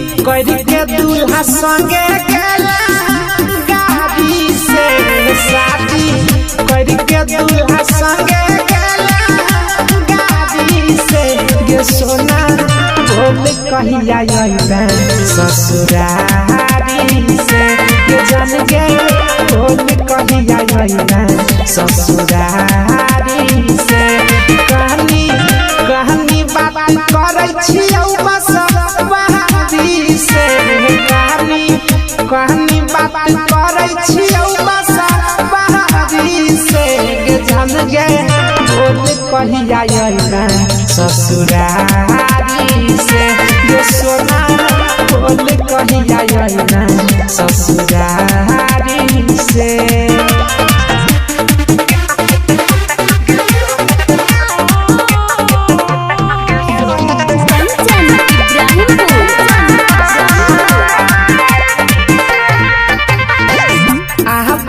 दूल्हा संगे गेला गाड़ी से शादी करके दूल्हा संगे गेला गाड़ी से गे सोना बोल कहिया अइबा ससुरारी से गे जान गे बोल कहिया अइबा ससुरारी से कहानी कहानी बात करै छियौ बस कहानी बात करै छियौ बस बहारी से गे जान गे बोल कहिया अइबा ससुरारी से गे सोना बोल कहिया अइबा ससुरारी से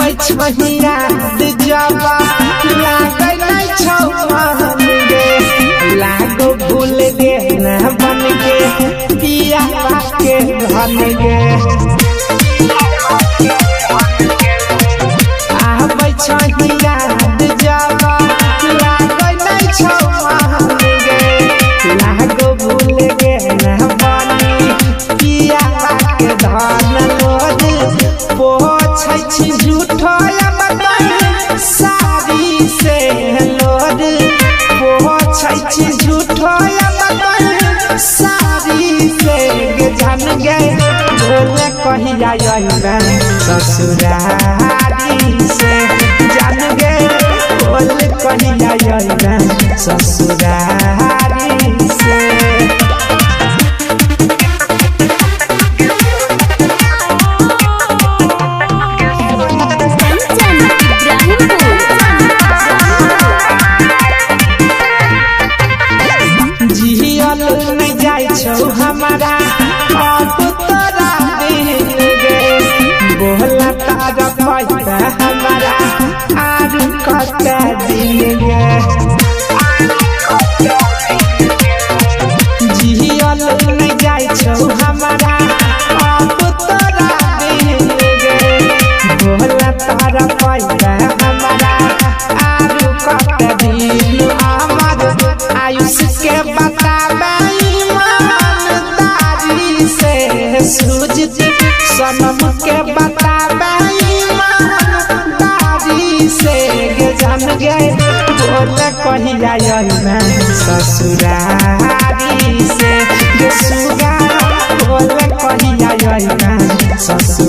याद जब लागै छौ मन गे लागो भूल गे न बन गे पिया के धन गे आबै छौ याद जब लागै छौ मन गे लागो भूल गे न बन पिया के धन लोद पोछै छी झूठो सारी से लोड पोछै छी झूठो सारी से गे जान गे बोल कहिया अइबा ससुरारी से जान गे बोल कहिया अइबा ससुरारी से हमारा अब तोरा दिल गे बोला तारा पैसा हमारा आरु कते दिल गे जियल नहीं जाय छौ हमारा अब तोरा दिल गे बोला तारा पैसा हमारा आरु कते दिल हमार आयुष के बताबे सूजित सनम के बताबे ईमानदारी से गे जान गे बोल कहिया अइबा ससुरारी से गे सुगा बोल कहिया अइबा ससुरारी।